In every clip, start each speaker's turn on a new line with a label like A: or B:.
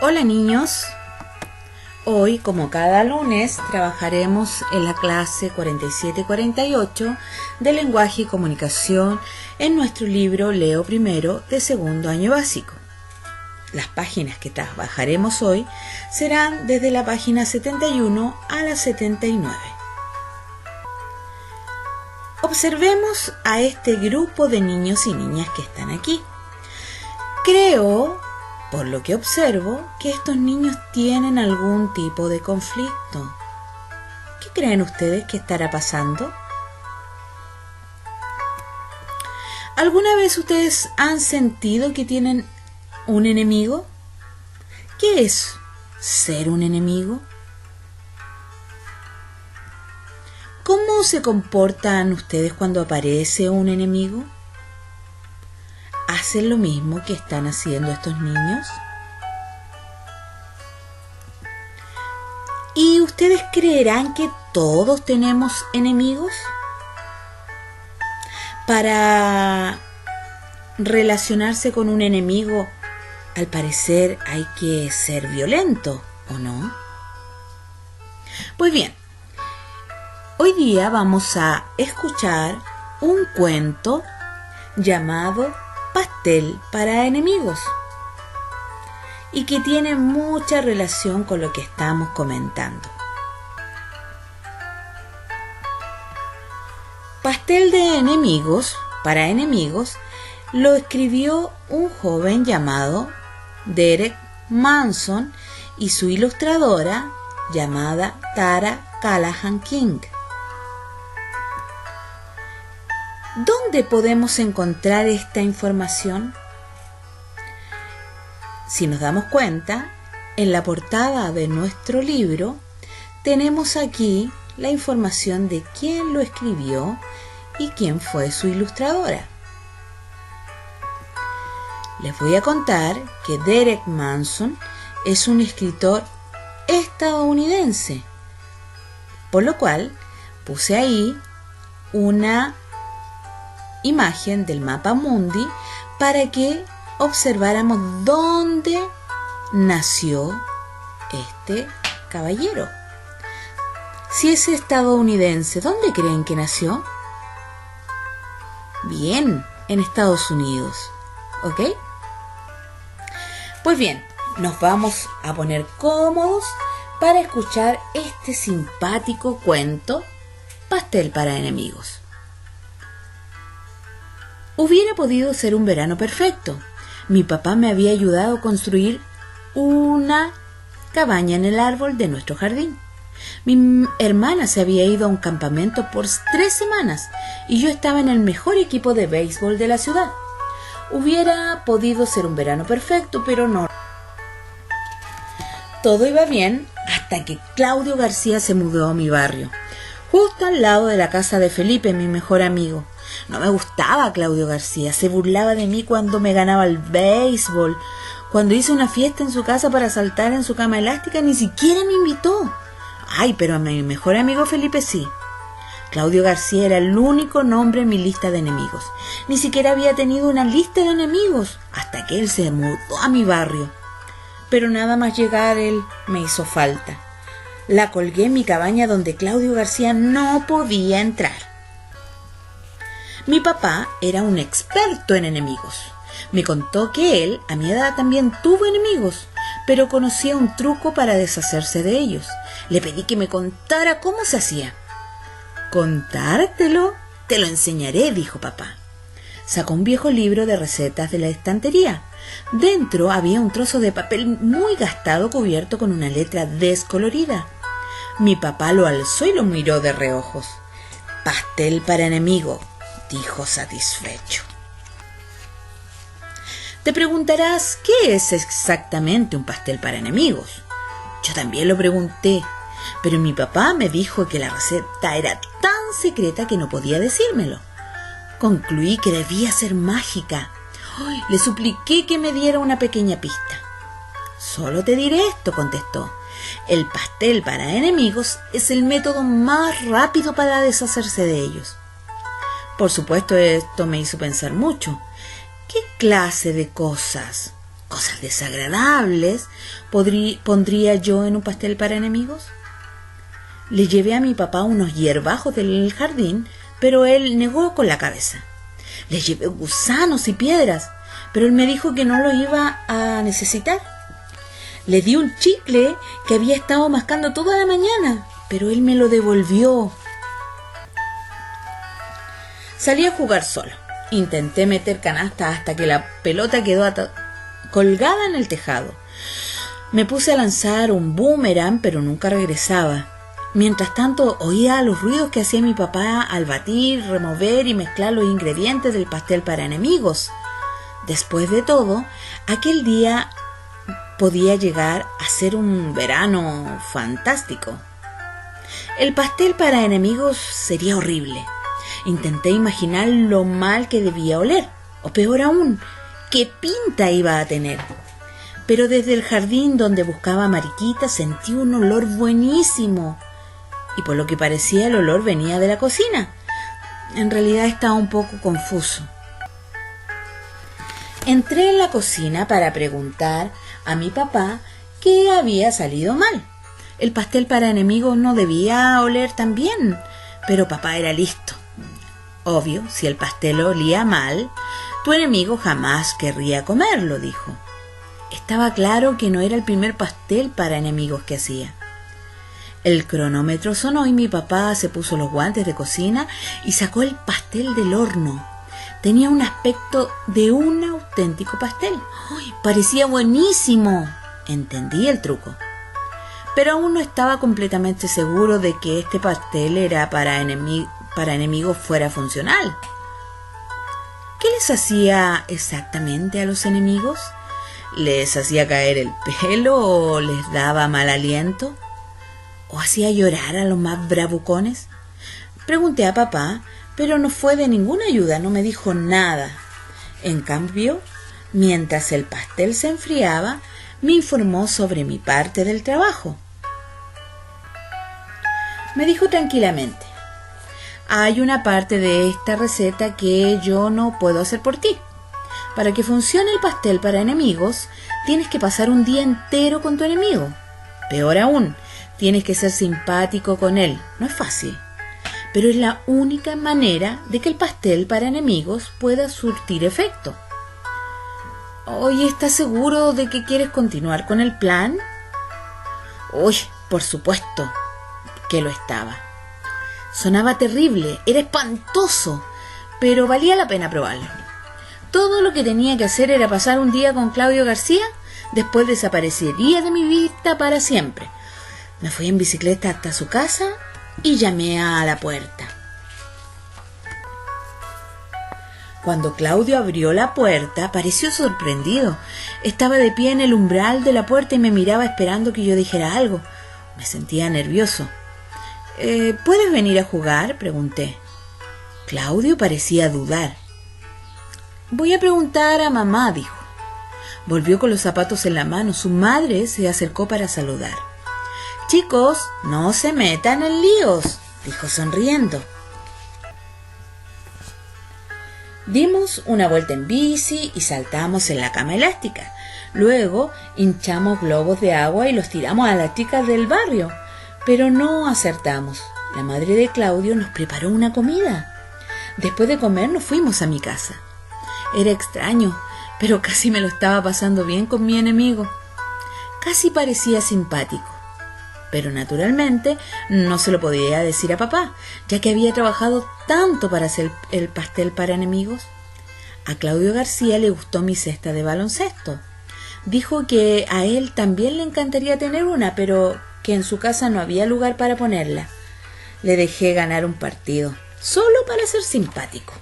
A: Hola niños, hoy como cada lunes trabajaremos en la clase 47-48 de lenguaje y comunicación en nuestro libro Leo Primero de segundo año básico. Las páginas que trabajaremos hoy serán desde la página 71 a la 79. Observemos a este grupo de niños y niñas que están aquí. Creo, por lo que observo, que estos niños tienen algún tipo de conflicto. ¿Qué creen ustedes que estará pasando? ¿Alguna vez ustedes han sentido que tienen un enemigo? ¿Qué es ser un enemigo? ¿Cómo se comportan ustedes cuando aparece un enemigo? ¿Hacen lo mismo que están haciendo estos niños? ¿Y ustedes creerán que todos tenemos enemigos? Para relacionarse con un enemigo, al parecer hay que ser violento, ¿o no? Pues bien, hoy día vamos a escuchar un cuento llamado Pastel para enemigos y que tiene mucha relación con lo que estamos comentando. Pastel de enemigos para enemigos lo escribió un joven llamado Derek Manson y su ilustradora llamada Tara Callahan King. ¿Dónde podemos encontrar esta información? Si nos damos cuenta, en la portada de nuestro libro tenemos aquí la información de quién lo escribió y quién fue su ilustradora. Les voy a contar que Derek Manson es un escritor estadounidense, por lo cual puse ahí una imagen del mapa mundi para que observáramos dónde nació este caballero. Si es estadounidense, ¿dónde creen que nació? Bien, en Estados Unidos, ¿ok? Pues bien, nos vamos a poner cómodos para escuchar este simpático cuento, Pastel para enemigos. Hubiera podido ser un verano perfecto. Mi papá me había ayudado a construir una cabaña en el árbol de nuestro jardín. Mi hermana se había ido a un campamento por 3 semanas y yo estaba en el mejor equipo de béisbol de la ciudad. Hubiera podido ser un verano perfecto, pero no. Todo iba bien hasta que Claudio García se mudó a mi barrio, justo al lado de la casa de Felipe, mi mejor amigo. No me gustaba Claudio García, se burlaba de mí cuando me ganaba el béisbol. Cuando hice una fiesta en su casa para saltar en su cama elástica, ni siquiera me invitó. Ay, pero a mi mejor amigo Felipe sí. Claudio García era el único nombre en mi lista de enemigos. Ni siquiera había tenido una lista de enemigos hasta que él se mudó a mi barrio. Pero nada más llegar él me hizo falta. La colgué en mi cabaña donde Claudio García no podía entrar. Mi papá era un experto en enemigos. Me contó que él, a mi edad, también tuvo enemigos, pero conocía un truco para deshacerse de ellos. Le pedí que me contara cómo se hacía. ¿Contártelo? Te lo enseñaré, dijo papá. Sacó un viejo libro de recetas de la estantería. Dentro había un trozo de papel muy gastado cubierto con una letra descolorida. Mi papá lo alzó y lo miró de reojos. Pastel para enemigo, dijo satisfecho. Te preguntarás, ¿qué es exactamente un pastel para enemigos? Yo también lo pregunté, pero mi papá me dijo que la receta era tan secreta que no podía decírmelo. Concluí que debía ser mágica. Le supliqué que me diera una pequeña pista. Solo te diré esto, contestó. El pastel para enemigos es el método más rápido para deshacerse de ellos. Por supuesto, esto me hizo pensar mucho. ¿Qué clase de cosas cosas desagradables pondría yo en un pastel para enemigos? Le llevé a mi papá unos hierbajos del jardín, pero él negó con la cabeza. Le llevé gusanos y piedras, pero él me dijo que no lo iba a necesitar. Le di un chicle que había estado mascando toda la mañana, pero él me lo devolvió. Salí a jugar solo. Intenté meter canasta hasta que la pelota quedó colgada en el tejado. Me puse a lanzar un boomerang, pero nunca regresaba. Mientras tanto, oía los ruidos que hacía mi papá al batir, remover y mezclar los ingredientes del pastel para enemigos. Después de todo, aquel día podía llegar a ser un verano fantástico. El pastel para enemigos sería horrible. Intenté imaginar lo mal que debía oler, o peor aún, qué pinta iba a tener. Pero desde el jardín donde buscaba a Mariquita sentí un olor buenísimo. Y por lo que parecía el olor venía de la cocina. En realidad estaba un poco confuso. Entré en la cocina para preguntar a mi papá qué había salido mal. El pastel para enemigos no debía oler tan bien, pero papá era listo. Obvio, si el pastel olía mal, tu enemigo jamás querría comerlo, dijo. Estaba claro que no era el primer pastel para enemigos que hacía. El cronómetro sonó y mi papá se puso los guantes de cocina y sacó el pastel del horno. Tenía un aspecto de un auténtico pastel. ¡Ay, parecía buenísimo! Entendí el truco. Pero aún no estaba completamente seguro de que este pastel era para enemigos fuera funcional. ¿Qué les hacía exactamente a los enemigos? ¿Les hacía caer el pelo o les daba mal aliento? ¿O hacía llorar a los más bravucones? Pregunté a papá, pero no fue de ninguna ayuda, no me dijo nada. En cambio, mientras el pastel se enfriaba, me informó sobre mi parte del trabajo. Me dijo tranquilamente: hay una parte de esta receta que yo no puedo hacer por ti. Para que funcione el pastel para enemigos, tienes que pasar un día entero con tu enemigo. Peor aún, tienes que ser simpático con él. No es fácil, pero es la única manera de que el pastel para enemigos pueda surtir efecto. Oye, ¿estás seguro de que quieres continuar con el plan? Uy, por supuesto que lo estaba. Sonaba terrible, era espantoso, pero valía la pena probarlo. Todo lo que tenía que hacer era pasar un día con Claudio García, después desaparecería de mi vista para siempre. Me fui en bicicleta hasta su casa y llamé a la puerta. Cuando Claudio abrió la puerta, pareció sorprendido. Estaba de pie en el umbral de la puerta y me miraba esperando que yo dijera algo. Me sentía nervioso. ¿Puedes venir a jugar?, pregunté. Claudio parecía dudar. Voy a preguntar a mamá, dijo. Volvió con los zapatos en la mano. Su madre se acercó para saludar. Chicos, no se metan en líos, dijo sonriendo. Dimos una vuelta en bici y saltamos en la cama elástica. Luego hinchamos globos de agua y los tiramos a las chicas del barrio. Pero no acertamos. La madre de Claudio nos preparó una comida. Después de comer nos fuimos a mi casa. Era extraño, pero casi me lo estaba pasando bien con mi enemigo. Casi parecía simpático. Pero naturalmente no se lo podía decir a papá, ya que había trabajado tanto para hacer el pastel para enemigos. A Claudio García le gustó mi cesta de baloncesto. Dijo que a él también le encantaría tener una, pero que en su casa no había lugar para ponerla. Le dejé ganar un partido, solo para ser simpático.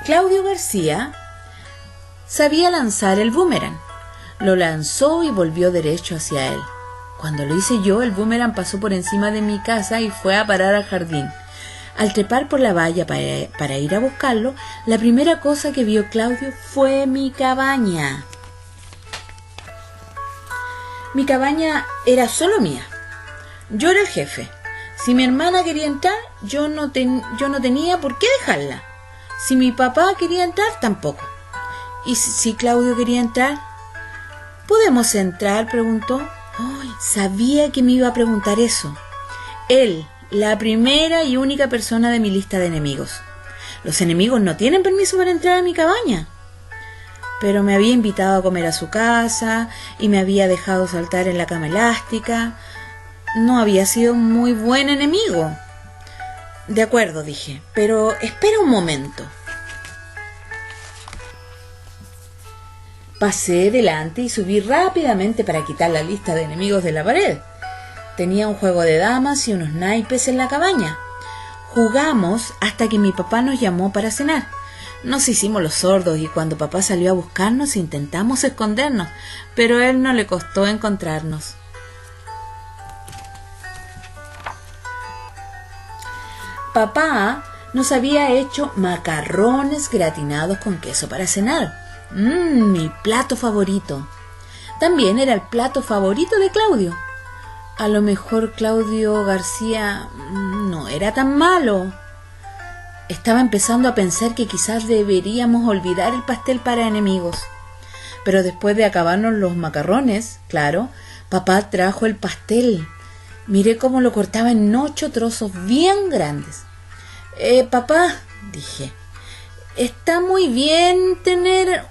A: Claudio García sabía lanzar el boomerang. Lo lanzó y volvió derecho hacia él. Cuando lo hice yo, el boomerang pasó por encima de mi casa y fue a parar al jardín. Al trepar por la valla para ir a buscarlo, la primera cosa que vio Claudio fue mi cabaña. Mi cabaña era solo mía. Yo era el jefe. Si mi hermana quería entrar, yo no tenía por qué dejarla. Si mi papá quería entrar, tampoco. ¿Y si Claudio quería entrar? ¿Podemos entrar?, preguntó. Ay, sabía que me iba a preguntar eso. Él, la primera y única persona de mi lista de enemigos. Los enemigos no tienen permiso para entrar a mi cabaña. Pero me había invitado a comer a su casa y me había dejado saltar en la cama elástica. No había sido muy buen enemigo. De acuerdo, dije, pero espera un momento. Pasé delante y subí rápidamente para quitar la lista de enemigos de la pared. Tenía un juego de damas y unos naipes en la cabaña. Jugamos hasta que mi papá nos llamó para cenar. Nos hicimos los sordos y cuando papá salió a buscarnos intentamos escondernos, pero a él no le costó encontrarnos. Papá nos había hecho macarrones gratinados con queso para cenar. Mi plato favorito. También era el plato favorito de Claudio. A lo mejor Claudio García no era tan malo. Estaba empezando a pensar que quizás deberíamos olvidar el pastel para enemigos. Pero después de acabarnos los macarrones, claro, papá trajo el pastel. Miré cómo lo cortaba en 8 trozos bien grandes. Papá, dije, está muy bien tener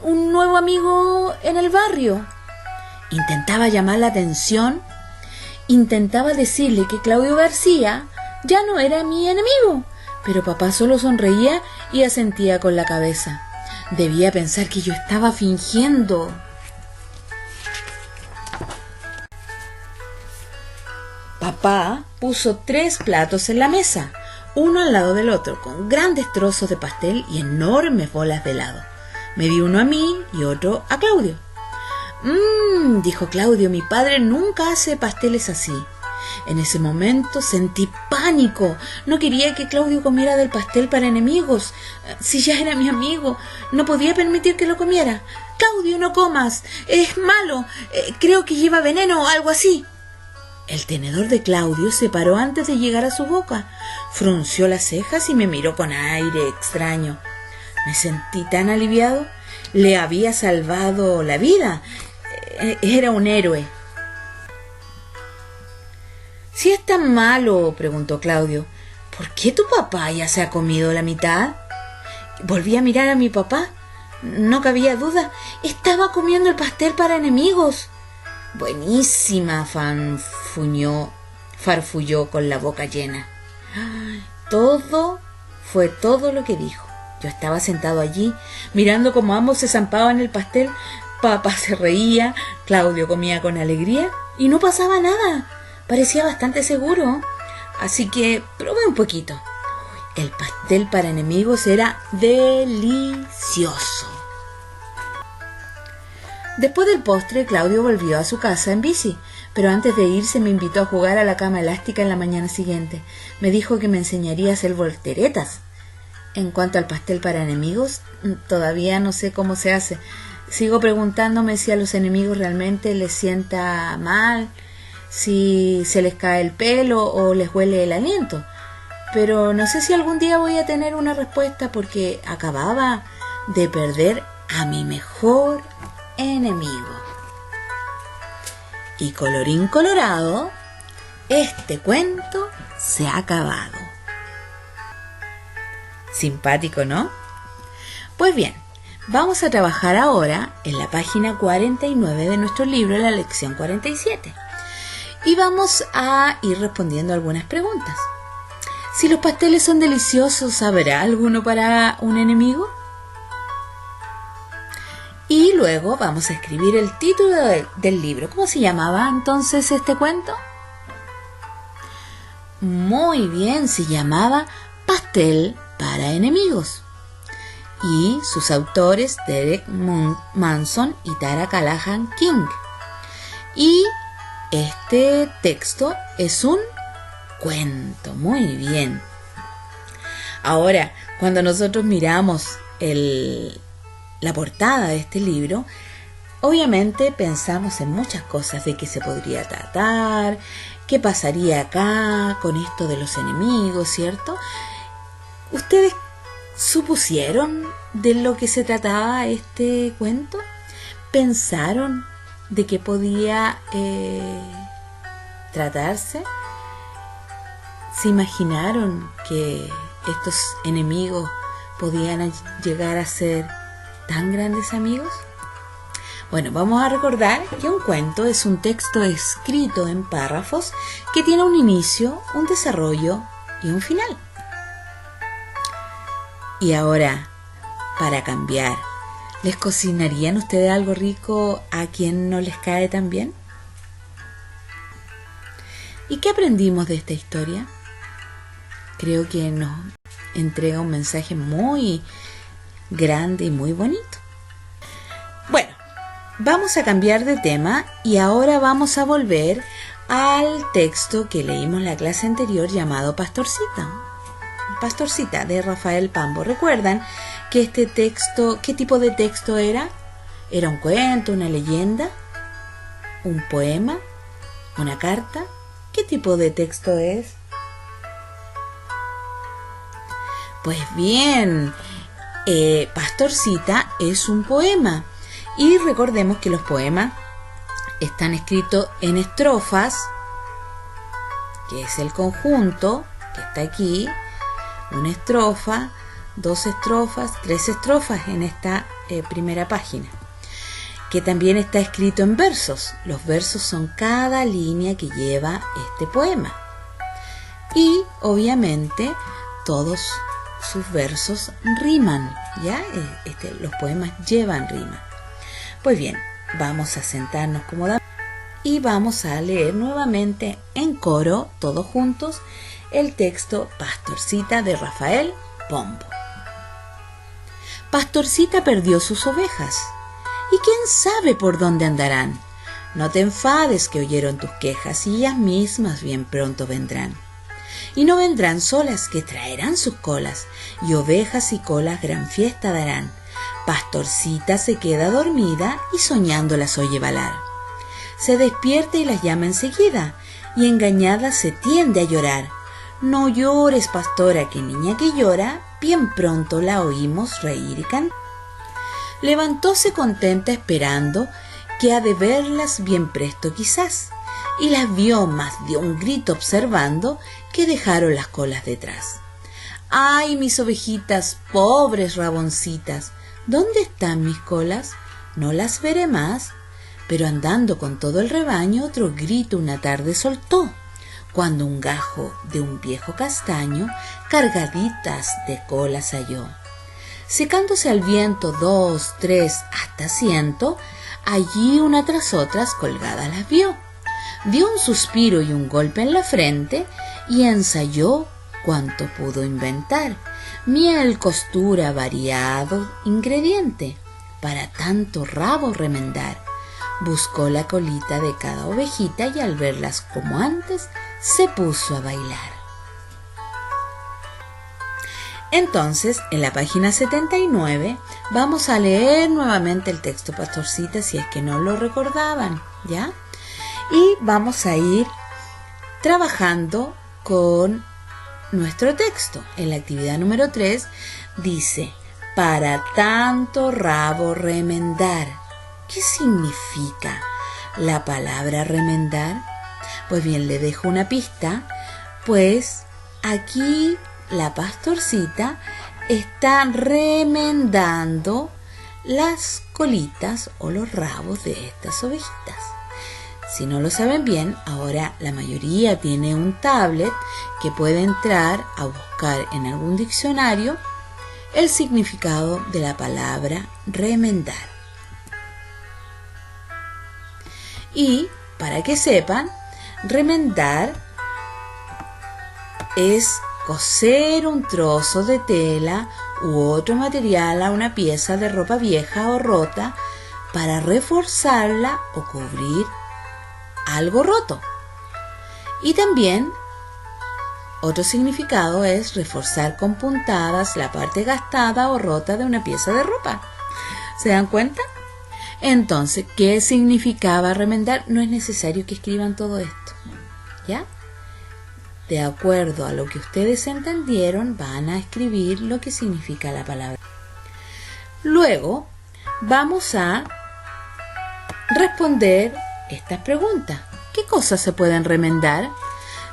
A: un nuevo amigo en el barrio. Intentaba llamar la atención. Intentaba decirle que Claudio García ya no era mi enemigo, pero papá solo sonreía y asentía con la cabeza. Debía pensar que yo estaba fingiendo. Papá puso 3 platos en la mesa, uno al lado del otro, con grandes trozos de pastel y enormes bolas de helado. Me dio uno a mí y otro a Claudio. Dijo Claudio, mi padre nunca hace pasteles así. En ese momento sentí pánico. No quería que Claudio comiera del pastel para enemigos. Si ya era mi amigo, no podía permitir que lo comiera. Claudio, no comas. Es malo. Creo que lleva veneno o algo así. El tenedor de Claudio se paró antes de llegar a su boca. Frunció las cejas y me miró con aire extraño. Me sentí tan aliviado. Le había salvado la vida. Era un héroe. ¿Si es tan malo?, preguntó Claudio. ¿Por qué tu papá ya se ha comido la mitad? Volví a mirar a mi papá. No cabía duda. Estaba comiendo el pastel para enemigos. Buenísima, farfulló con la boca llena. Fue todo lo que dijo. Yo estaba sentado allí, mirando cómo ambos se zampaban el pastel. Papá se reía, Claudio comía con alegría y no pasaba nada. Parecía bastante seguro. Así que probé un poquito. El pastel para enemigos era delicioso. Después del postre, Claudio volvió a su casa en bici, pero antes de irse me invitó a jugar a la cama elástica en la mañana siguiente. Me dijo que me enseñaría a hacer volteretas. En cuanto al pastel para enemigos, todavía no sé cómo se hace. Sigo preguntándome si a los enemigos realmente les sienta mal, si se les cae el pelo o les huele el aliento. Pero no sé si algún día voy a tener una respuesta porque acababa de perder a mi mejor enemigo. Y colorín colorado, este cuento se ha acabado. Simpático, ¿no? Pues bien, vamos a trabajar ahora en la página 49 de nuestro libro, la lección 47. Y vamos a ir respondiendo algunas preguntas. Si los pasteles son deliciosos, ¿habrá alguno para un enemigo? Y luego vamos a escribir el título del libro. ¿Cómo se llamaba entonces este cuento? Muy bien, se llamaba Pastel para enemigos. Y sus autores, Derek Manson y Tara Callahan King. Y este texto es un cuento. Muy bien. Ahora, cuando nosotros miramos la portada de este libro, obviamente pensamos en muchas cosas de qué se podría tratar, qué pasaría acá con esto de los enemigos, ¿cierto? ¿Ustedes supusieron de lo que se trataba este cuento? ¿Pensaron de qué podía tratarse? ¿Se imaginaron que estos enemigos podían llegar a ser tan grandes amigos? Bueno, vamos a recordar que un cuento es un texto escrito en párrafos que tiene un inicio, un desarrollo y un final. Y ahora, para cambiar, ¿les cocinarían ustedes algo rico a quien no les cae tan bien? ¿Y qué aprendimos de esta historia? Creo que nos entrega un mensaje muy grande y muy bonito. Bueno, vamos a cambiar de tema y ahora vamos a volver al texto que leímos la clase anterior llamado Pastorcita. Pastorcita de Rafael Pambo. ¿Recuerdan que este texto, qué tipo de texto era? ¿Era un cuento, una leyenda, un poema, una carta? ¿Qué tipo de texto es? Pues bien, Pastorcita es un poema. Y recordemos que los poemas están escritos en estrofas, que es el conjunto que está aquí. Una estrofa, 2 estrofas, 3 estrofas en esta primera página, que también está escrito en versos. Los versos son cada línea que lleva este poema. Y obviamente todos sus versos riman, ¿ya? Los poemas llevan rima. Pues bien, vamos a sentarnos cómodamente y vamos a leer nuevamente en coro, todos juntos, el texto Pastorcita de Rafael Pombo. Pastorcita perdió sus ovejas, y quién sabe por dónde andarán. No te enfades que oyeron tus quejas, y ellas mismas bien pronto vendrán. Y no vendrán solas, que traerán sus colas, y ovejas y colas gran fiesta darán. Pastorcita se queda dormida y soñando las oye balar. Se despierta y las llama enseguida, y engañada se tiende a llorar. No llores, pastora, que niña que llora, bien pronto la oímos reír y cantar. Levantóse contenta esperando que ha de verlas bien presto quizás, y las vio, más dio un grito observando que dejaron las colas detrás. ¡Ay, mis ovejitas, pobres raboncitas! ¿Dónde están mis colas? No las veré más. Pero andando con todo el rebaño, otro grito una tarde soltó, cuando un gajo de un viejo castaño cargaditas de colas halló. Secándose al viento 2, 3, hasta 100, allí una tras otras colgadas las vio. Dio un suspiro y un golpe en la frente y ensayó cuanto pudo inventar. Miel, costura, variado ingrediente, para tanto rabo remendar. Buscó la colita de cada ovejita y al verlas como antes, se puso a bailar. Entonces, en la página 79, vamos a leer nuevamente el texto Pastorcita, si es que no lo recordaban, ¿ya? Y vamos a ir trabajando con nuestro texto. En la actividad número 3 dice, para tanto rabo remendar. ¿Qué significa la palabra remendar? Pues bien, le dejo una pista, pues aquí la pastorcita está remendando las colitas o los rabos de estas ovejitas. Si no lo saben bien, ahora la mayoría tiene un tablet que puede entrar a buscar en algún diccionario el significado de la palabra remendar. Y para que sepan, remendar es coser un trozo de tela u otro material a una pieza de ropa vieja o rota para reforzarla o cubrir algo roto. Y también otro significado es reforzar con puntadas la parte gastada o rota de una pieza de ropa. ¿Se dan cuenta? Entonces, ¿qué significaba remendar? No es necesario que escriban todo esto, ¿ya? De acuerdo a lo que ustedes entendieron, van a escribir lo que significa la palabra. Luego vamos a responder estas preguntas. ¿Qué cosas se pueden remendar?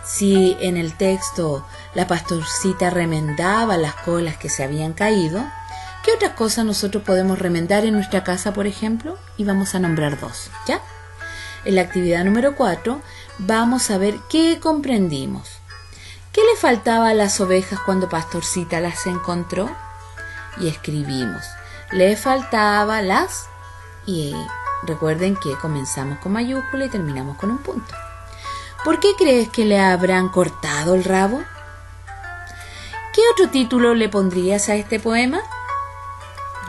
A: Si en el texto la pastorcita remendaba las colas que se habían caído, ¿qué otras cosas nosotros podemos remendar en nuestra casa, por ejemplo? Y vamos a nombrar 2, ¿ya? En la actividad número 4 vamos a ver qué comprendimos. ¿Qué le faltaba a las ovejas cuando Pastorcita las encontró? Y escribimos. Le faltaba las... Y recuerden que comenzamos con mayúscula y terminamos con un punto. ¿Por qué crees que le habrán cortado el rabo? ¿Qué otro título le pondrías a este poema?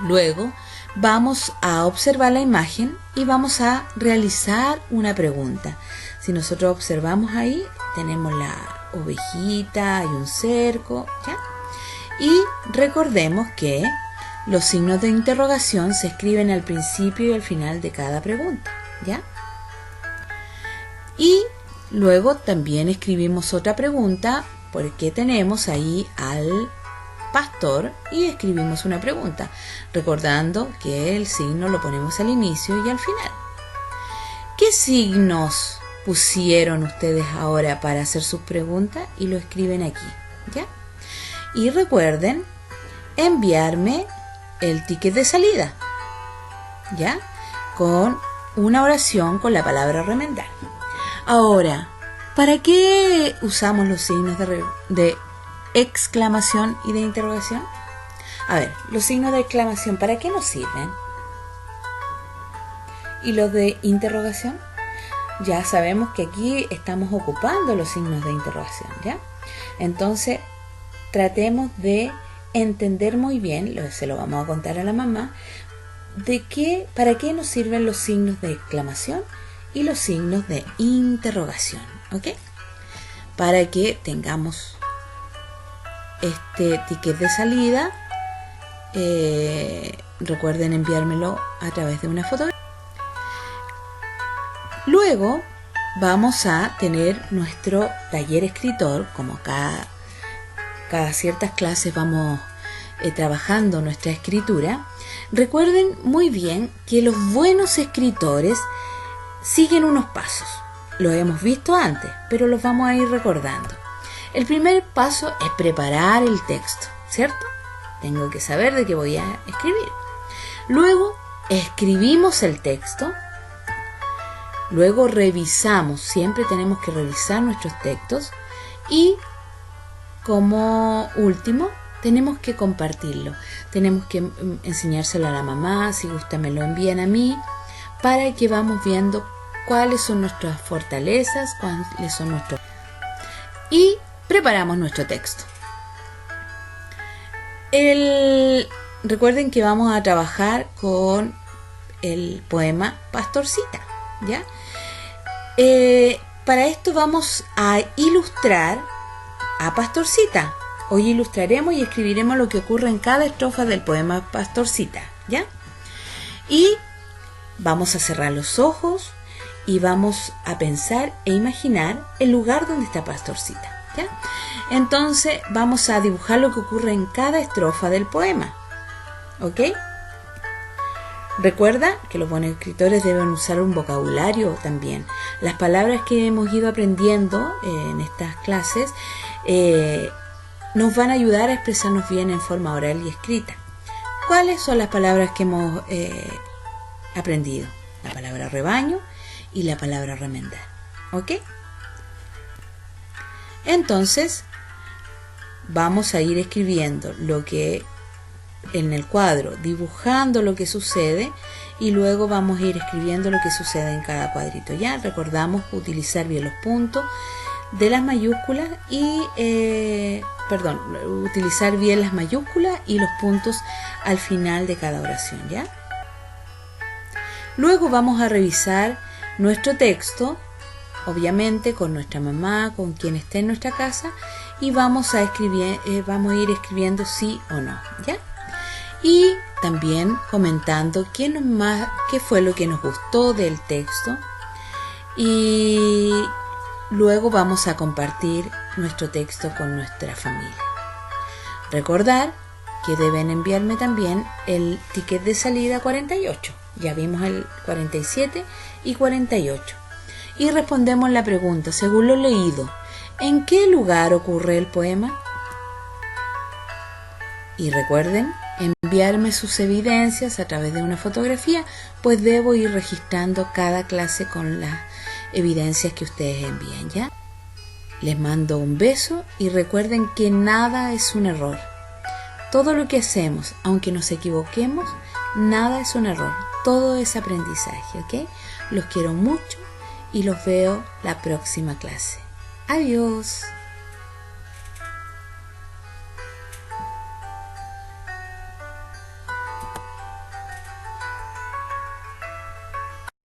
A: Luego vamos a observar la imagen y vamos a realizar una pregunta. Si nosotros observamos ahí, tenemos la ovejita, hay un cerco, ¿ya? Y recordemos que los signos de interrogación se escriben al principio y al final de cada pregunta, ¿ya? Y luego también escribimos otra pregunta porque tenemos ahí al pastor y escribimos una pregunta, recordando que el signo lo ponemos al inicio y al final. ¿Qué signos pusieron ustedes ahora para hacer sus preguntas? Y lo escriben aquí, ¿ya? Y recuerden enviarme el ticket de salida, ¿ya? Con una oración con la palabra remendar. Ahora, ¿para qué usamos los signos de exclamación y de interrogación? A ver, los signos de exclamación, ¿para qué nos sirven? ¿Y los de interrogación? Ya sabemos que aquí estamos ocupando los signos de interrogación, ¿ya? Entonces, tratemos de entender muy bien, se lo vamos a contar a la mamá, para qué nos sirven los signos de exclamación y los signos de interrogación, ¿ok? Para que tengamos este ticket de salida. Recuerden enviármelo a través de una foto. Luego vamos a tener nuestro taller escritor, como cada ciertas clases vamos trabajando nuestra escritura. Recuerden muy bien que los buenos escritores siguen unos pasos. Lo hemos visto antes, pero los vamos a ir recordando. El primer paso es preparar el texto, ¿cierto? Tengo que saber de qué voy a escribir. Luego escribimos el texto. Luego revisamos, siempre tenemos que revisar nuestros textos. Y como último, tenemos que compartirlo. Tenemos que enseñárselo a la mamá, si gusta me lo envían a mí, para que vamos viendo cuáles son nuestras fortalezas, cuáles son nuestros... Y preparamos nuestro texto. Recuerden que vamos a trabajar con el poema Pastorcita, ¿ya? Para esto vamos a ilustrar a Pastorcita. Hoy ilustraremos y escribiremos lo que ocurre en cada estrofa del poema Pastorcita, ¿ya? Y vamos a cerrar los ojos y vamos a pensar e imaginar el lugar donde está Pastorcita, ¿ya? Entonces vamos a dibujar lo que ocurre en cada estrofa del poema, ¿ok? Recuerda que los buenos escritores deben usar un vocabulario también. Las palabras que hemos ido aprendiendo en estas clases nos van a ayudar a expresarnos bien en forma oral y escrita. ¿Cuáles son las palabras que hemos aprendido? La palabra rebaño y la palabra remendar, ¿ok? Entonces vamos a ir escribiendo lo que en el cuadro, dibujando lo que sucede, y luego vamos a ir escribiendo lo que sucede en cada cuadrito. Ya recordamos utilizar bien los puntos de las mayúsculas y utilizar bien las mayúsculas y los puntos al final de cada oración, ¿ya? Luego vamos a revisar nuestro texto, obviamente con nuestra mamá, con quien esté en nuestra casa, y vamos a ir escribiendo sí o no, ¿ya? Y también comentando qué fue lo que nos gustó del texto, y luego vamos a compartir nuestro texto con nuestra familia. Recordar que deben enviarme también el ticket de salida 48. Ya vimos el 47 y 48. Y respondemos la pregunta, según lo leído, ¿en qué lugar ocurre el poema? Y recuerden enviarme sus evidencias a través de una fotografía, pues debo ir registrando cada clase con las evidencias que ustedes envíen, ¿ya? Les mando un beso y recuerden que nada es un error. Todo lo que hacemos, aunque nos equivoquemos, nada es un error. Todo es aprendizaje, ¿ok? Los quiero mucho y los veo la próxima clase. Adiós.